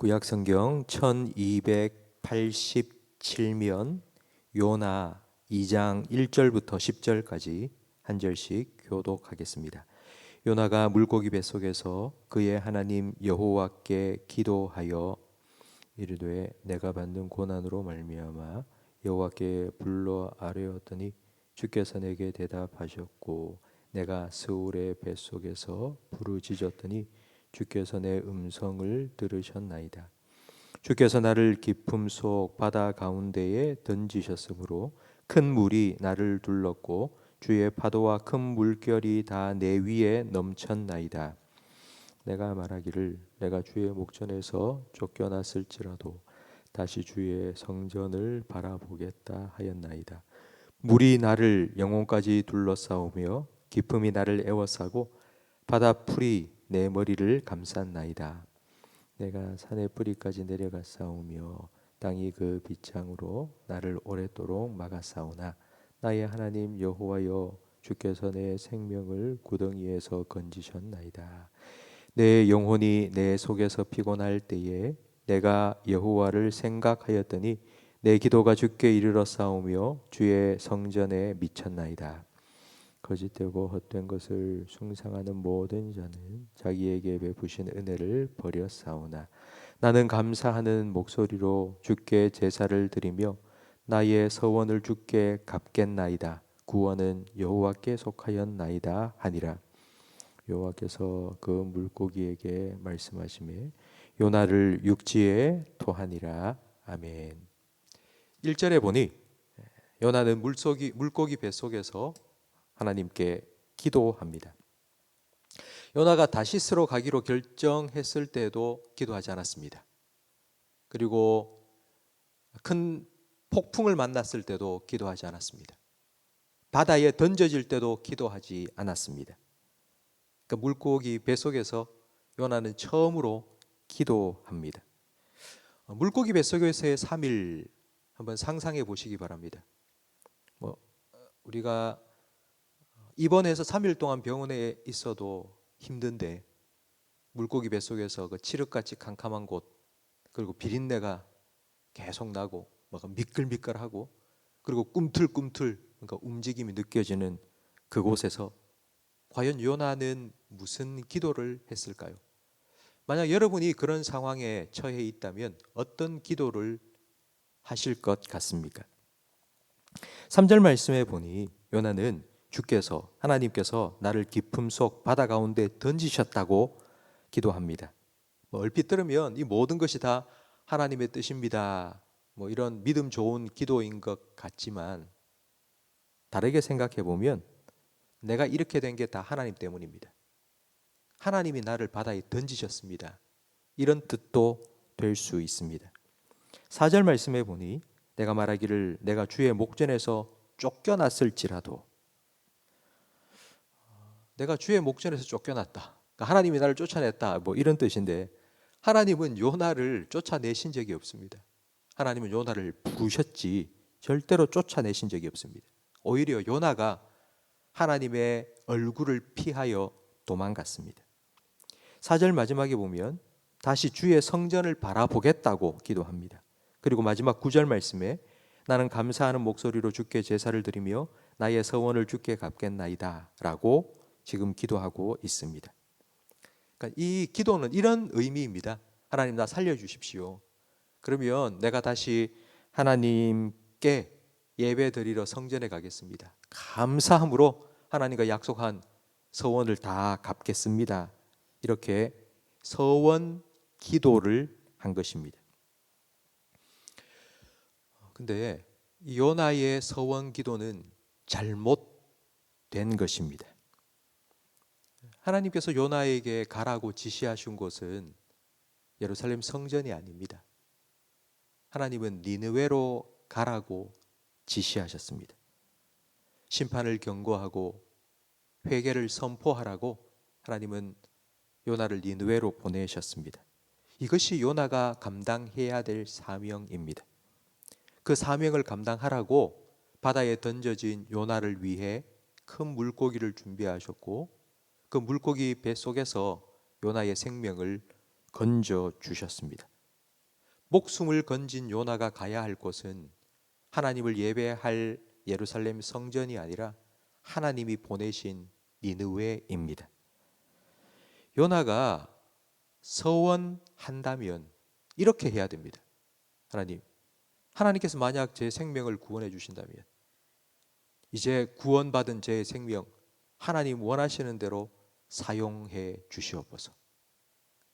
구약성경 1287면 요나 2장 1절부터 10절까지 한 절씩 교독하겠습니다. 요나가 물고기 뱃속에서 그의 하나님 여호와께 기도하여 이르되 내가 받는 고난으로 말미암아 여호와께 불러 아뢰었더니 주께서 내게 대답하셨고 내가 스올의 뱃속에서 부르짖었더니 주께서 내 음성을 들으셨나이다. 주께서 나를 깊음 속 바다 가운데에 던지셨으므로 큰 물이 나를 둘렀고 주의 파도와 큰 물결이 다 내 위에 넘쳤나이다. 내가 말하기를 내가 주의 목전에서 쫓겨났을지라도 다시 주의 성전을 바라보겠다 하였나이다. 물이 나를 영혼까지 둘러싸우며 깊음이 나를 에워싸고 바다 풀이 내 머리를 감쌌나이다. 내가 산의 뿌리까지 내려가 싸우며 땅이 그 빗장으로 나를 오랫도록 막아싸우나 나의 하나님 여호와여 주께서 내 생명을 구덩이에서 건지셨나이다. 내 영혼이 내 속에서 피곤할 때에 내가 여호와를 생각하였더니 내 기도가 주께 이르러 싸우며 주의 성전에 미쳤나이다. 거짓되고 헛된 것을 숭상하는 모든 자는 자기에게 베푸신 은혜를 버려 싸우나 나는 감사하는 목소리로 주께 제사를 드리며 나의 서원을 주께 갚겠나이다. 구원은 여호와께 속하였나이다 하니라. 여호와께서 그 물고기에게 말씀하시매 요나를 육지에 토하니라. 아멘. 1절에 보니 요나는 물고기 뱃속에서 하나님께 기도합니다. 요나가 다시스로 가기로 결정했을 때도 기도하지 않았습니다. 그리고 큰 폭풍을 만났을 때도 기도하지 않았습니다. 바다에 던져질 때도 기도하지 않았습니다. 그러니까 물고기 뱃속에서 요나는 처음으로 기도합니다. 물고기 뱃속에서의 3일 한번 상상해 보시기 바랍니다. 우리가 입원해서 3일 동안 병원에 있어도 힘든데 물고기 뱃속에서 그 칠흑같이 캄캄한 곳 그리고 비린내가 계속 나고 막 미끌미끌하고 그리고 꿈틀꿈틀 그러니까 움직임이 느껴지는 그곳에서 과연 요나는 무슨 기도를 했을까요? 만약 여러분이 그런 상황에 처해 있다면 어떤 기도를 하실 것 같습니까? 3절 말씀에 보니 요나는 하나님께서 나를 깊음 속 바다 가운데 던지셨다고 기도합니다. 얼핏 들으면 이 모든 것이 다 하나님의 뜻입니다. 이런 믿음 좋은 기도인 것 같지만 다르게 생각해 보면 내가 이렇게 된 게 다 하나님 때문입니다. 하나님이 나를 바다에 던지셨습니다. 이런 뜻도 될 수 있습니다. 4절 말씀해 보니 내가 말하기를 내가 주의 목전에서 쫓겨났을지라도 내가 주의 목전에서 쫓겨났다. 그러니까 하나님이 나를 쫓아냈다. 이런 뜻인데 하나님은 요나를 쫓아내신 적이 없습니다. 하나님은 요나를 부르셨지 절대로 쫓아내신 적이 없습니다. 오히려 요나가 하나님의 얼굴을 피하여 도망갔습니다. 4절 마지막에 보면 다시 주의 성전을 바라보겠다고 기도합니다. 그리고 마지막 9절 말씀에 나는 감사하는 목소리로 주께 제사를 드리며 나의 서원을 주께 갚겠나이다 라고 지금 기도하고 있습니다. 그러니까 이 기도는 이런 의미입니다. 하나님 나 살려주십시오. 그러면 내가 다시 하나님께 예배 드리러 성전에 가겠습니다. 감사함으로 하나님과 약속한 서원을 다 갚겠습니다. 이렇게 서원 기도를 한 것입니다. 근데 요나의 서원 기도는 잘못된 것입니다. 하나님께서 요나에게 가라고 지시하신 곳은 예루살렘 성전이 아닙니다. 하나님은 니느웨로 가라고 지시하셨습니다. 심판을 경고하고 회개를 선포하라고 하나님은 요나를 니느웨로 보내셨습니다. 이것이 요나가 감당해야 될 사명입니다. 그 사명을 감당하라고 바다에 던져진 요나를 위해 큰 물고기를 준비하셨고 그 물고기 뱃속에서 요나의 생명을 건져 주셨습니다. 목숨을 건진 요나가 가야 할 곳은 하나님을 예배할 예루살렘 성전이 아니라 하나님이 보내신 니느웨입니다. 요나가 서원한다면 이렇게 해야 됩니다. 하나님께서 만약 제 생명을 구원해 주신다면 이제 구원받은 제 생명 하나님 원하시는 대로 사용해 주시옵소서.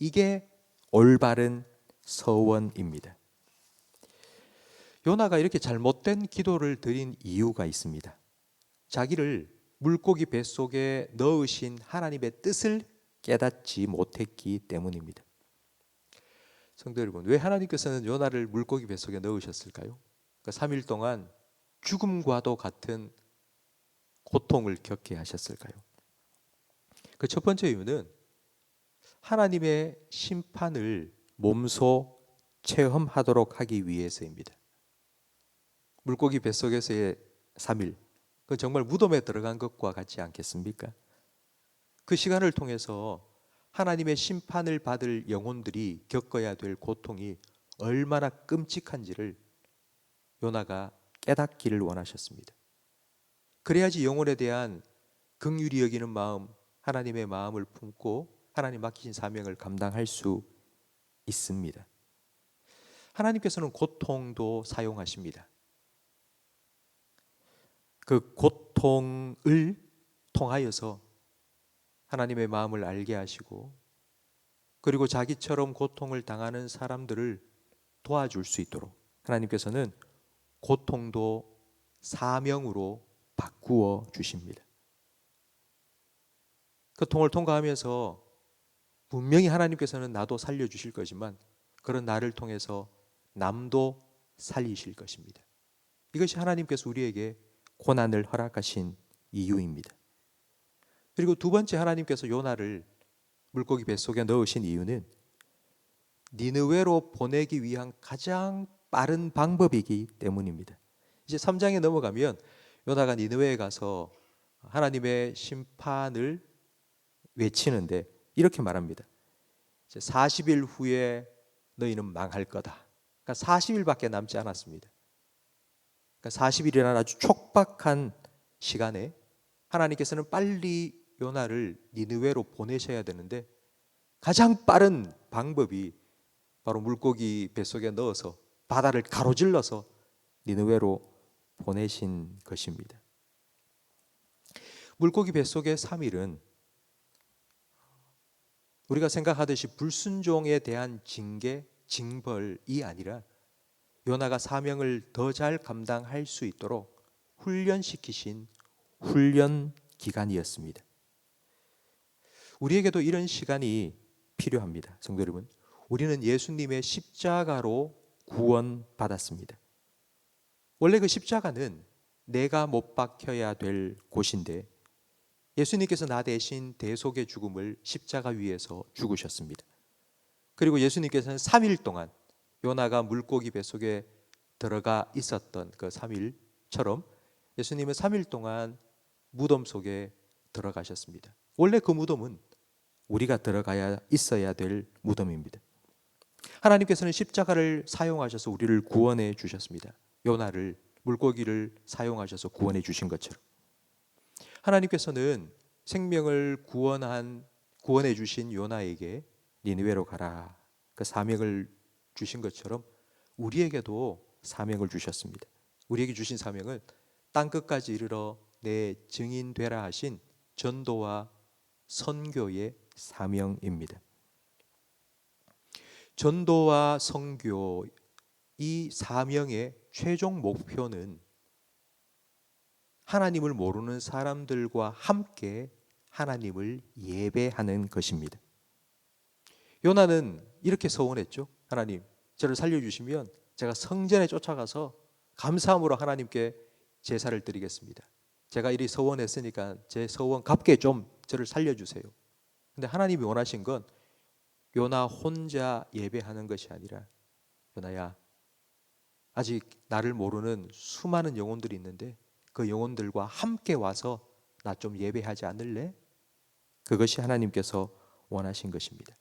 이게 올바른 서원입니다. 요나가 이렇게 잘못된 기도를 드린 이유가 있습니다. 자기를 물고기 뱃속에 넣으신 하나님의 뜻을 깨닫지 못했기 때문입니다. 성도 여러분, 왜 하나님께서는 요나를 물고기 뱃속에 넣으셨을까요? 3일 동안 죽음과도 같은 고통을 겪게 하셨을까요? 그 첫 번째 이유는 하나님의 심판을 몸소 체험하도록 하기 위해서입니다. 물고기 뱃속에서의 3일, 그건 정말 무덤에 들어간 것과 같지 않겠습니까? 그 시간을 통해서 하나님의 심판을 받을 영혼들이 겪어야 될 고통이 얼마나 끔찍한지를 요나가 깨닫기를 원하셨습니다. 그래야지 영혼에 대한 긍휼히 여기는 마음, 하나님의 마음을 품고 하나님 맡기신 사명을 감당할 수 있습니다. 하나님께서는 고통도 사용하십니다. 그 고통을 통하여서 하나님의 마음을 알게 하시고 그리고 자기처럼 고통을 당하는 사람들을 도와줄 수 있도록 하나님께서는 고통도 사명으로 바꾸어 주십니다. 그 통을 통과하면서 분명히 하나님께서는 나도 살려주실 거지만 그런 나를 통해서 남도 살리실 것입니다. 이것이 하나님께서 우리에게 고난을 허락하신 이유입니다. 그리고 두 번째, 하나님께서 요나를 물고기 뱃속에 넣으신 이유는 니느웨로 보내기 위한 가장 빠른 방법이기 때문입니다. 이제 3장에 넘어가면 요나가 니느웨에 가서 하나님의 심판을 외치는데 이렇게 말합니다. 40일 후에 너희는 망할 거다. 그러니까 40일밖에 남지 않았습니다. 그러니까 40일이라는 아주 촉박한 시간에 하나님께서는 빨리 요나를 니느웨로 보내셔야 되는데 가장 빠른 방법이 바로 물고기 뱃속에 넣어서 바다를 가로질러서 니느웨로 보내신 것입니다. 물고기 뱃속의 3일은 우리가 생각하듯이 불순종에 대한 징계, 징벌이 아니라 요나가 사명을 더 잘 감당할 수 있도록 훈련시키신 훈련 기간이었습니다. 우리에게도 이런 시간이 필요합니다. 성도 여러분, 우리는 예수님의 십자가로 구원받았습니다. 원래 그 십자가는 내가 못 박혀야 될 곳인데 예수님께서 나 대신 대속의 죽음을 십자가 위에서 죽으셨습니다. 그리고 예수님께서는 3일 동안 요나가 물고기 뱃속에 들어가 있었던 그 3일처럼 예수님은 3일 동안 무덤 속에 들어가셨습니다. 원래 그 무덤은 우리가 들어가야 있어야 될 무덤입니다. 하나님께서는 십자가를 사용하셔서 우리를 구원해 주셨습니다. 요나를, 물고기를 사용하셔서 구원해 주신 것처럼 하나님께서는 생명을 구원해 주신 요나에게 니느웨로 가라, 그 사명을 주신 것처럼 우리에게도 사명을 주셨습니다. 우리에게 주신 사명은 땅 끝까지 이르러 내 증인 되라 하신 전도와 선교의 사명입니다. 전도와 선교, 이 사명의 최종 목표는 하나님을 모르는 사람들과 함께 하나님을 예배하는 것입니다. 요나는 이렇게 서원했죠. 하나님, 저를 살려주시면 제가 성전에 쫓아가서 감사함으로 하나님께 제사를 드리겠습니다. 제가 이리 서원했으니까 제 서원 갚게 좀 저를 살려주세요. 근데 하나님이 원하신 건 요나 혼자 예배하는 것이 아니라, 요나야, 아직 나를 모르는 수많은 영혼들이 있는데 그 영혼들과 함께 와서 나 좀 예배하지 않을래? 그것이 하나님께서 원하신 것입니다.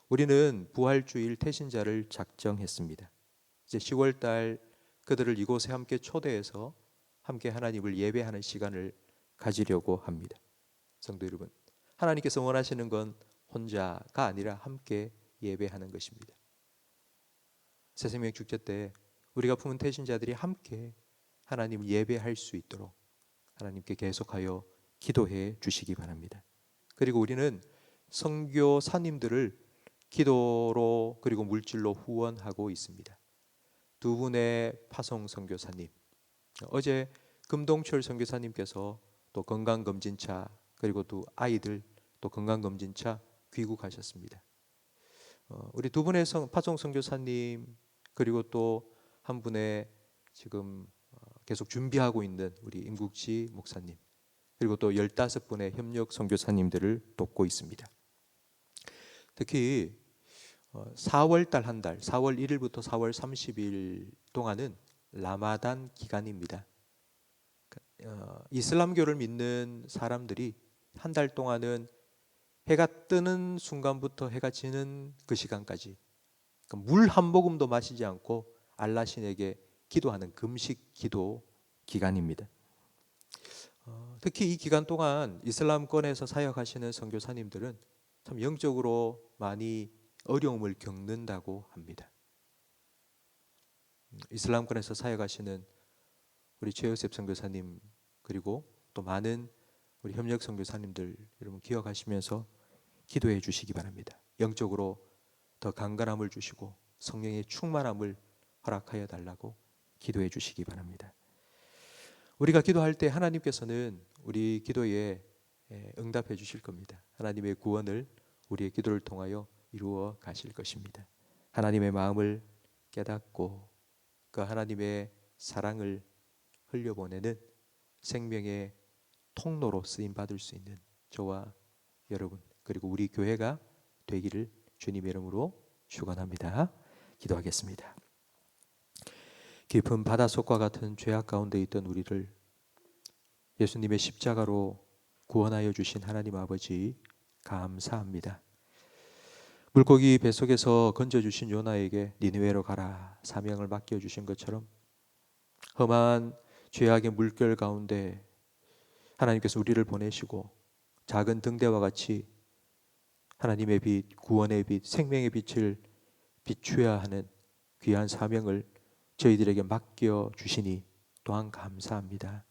우리는 부활주일 태신자를 작정했습니다. 이제 10월 달 그들을 이곳에 함께 초대해서 함께 하나님을 예배하는 시간을 가지려고 합니다. 성도 여러분, 하나님께서 원하시는 건 혼자가 아니라 함께 예배하는 것입니다. 새생명 축제 때 우리가 품은 태신자들이 함께 하나님을 예배할 수 있도록 하나님께 계속하여 기도해 주시기 바랍니다. 그리고 우리는 선교사님들을 기도로 그리고 물질로 후원하고 있습니다. 두 분의 파송 선교사님, 어제 금동철 선교사님께서 또 건강검진차 그리고 또 아이들 또 건강검진차 귀국하셨습니다. 우리 두 분의 파송 선교사님 그리고 또 한 분의 지금 계속 준비하고 있는 우리 임국지 목사님 그리고 또 15분의 협력 선교사님들을 돕고 있습니다. 특히 4월 달 한 달, 4월 1일부터 4월 30일 동안은 라마단 기간입니다. 이슬람교를 믿는 사람들이 한 달 동안은 해가 뜨는 순간부터 해가 지는 그 시간까지 물 한 모금도 마시지 않고 알라 신에게 기도하는 금식 기도 기간입니다. 특히 이 기간 동안 이슬람권에서 사역하시는 선교사님들은 참 영적으로 많이 어려움을 겪는다고 합니다. 이슬람권에서 사역하시는 우리 최여셉 선교사님 그리고 또 많은 우리 협력 선교사님들 여러분 기억하시면서 기도해 주시기 바랍니다. 영적으로 더 강건함을 주시고 성령의 충만함을 허락하여 달라고 기도해 주시기 바랍니다. 우리가 기도할 때 하나님께서는 우리 기도에 응답해 주실 겁니다. 하나님의 구원을 우리의 기도를 통하여 이루어 가실 것입니다. 하나님의 마음을 깨닫고 그 하나님의 사랑을 흘려보내는 생명의 통로로 쓰임 받을 수 있는 저와 여러분 그리고 우리 교회가 되기를 주님의 이름으로 축원합니다. 기도하겠습니다. 깊은 바닷속과 같은 죄악 가운데 있던 우리를 예수님의 십자가로 구원하여 주신 하나님 아버지 감사합니다. 물고기 뱃속에서 건져주신 요나에게 니느웨로 가라 사명을 맡겨주신 것처럼 험한 죄악의 물결 가운데 하나님께서 우리를 보내시고 작은 등대와 같이 하나님의 빛, 구원의 빛, 생명의 빛을 비추어야 하는 귀한 사명을 저희들에게 맡겨주시니 또한 감사합니다.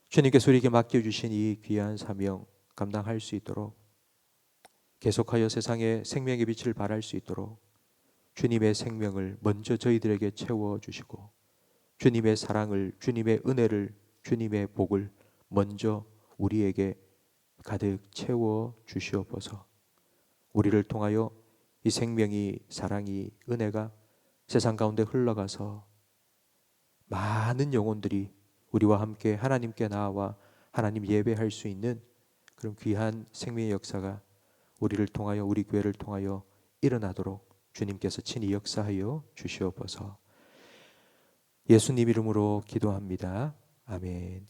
주님께서 우리에게 맡겨주신 이 귀한 사명 감당할 수 있도록 계속하여 세상에 생명의 빛을 발할 수 있도록 주님의 생명을 먼저 저희들에게 채워주시고 주님의 사랑을, 주님의 은혜를, 주님의 복을 먼저 우리에게 가득 채워주시옵소서. 우리를 통하여 이 생명이, 사랑이, 은혜가 세상 가운데 흘러가서 많은 영혼들이 우리와 함께 하나님께 나아와 하나님 예배할 수 있는 그런 귀한 생명의 역사가 우리를 통하여 우리 교회를 통하여 일어나도록 주님께서 친히 역사하여 주시옵소서. 예수님 이름으로 기도합니다. 아멘.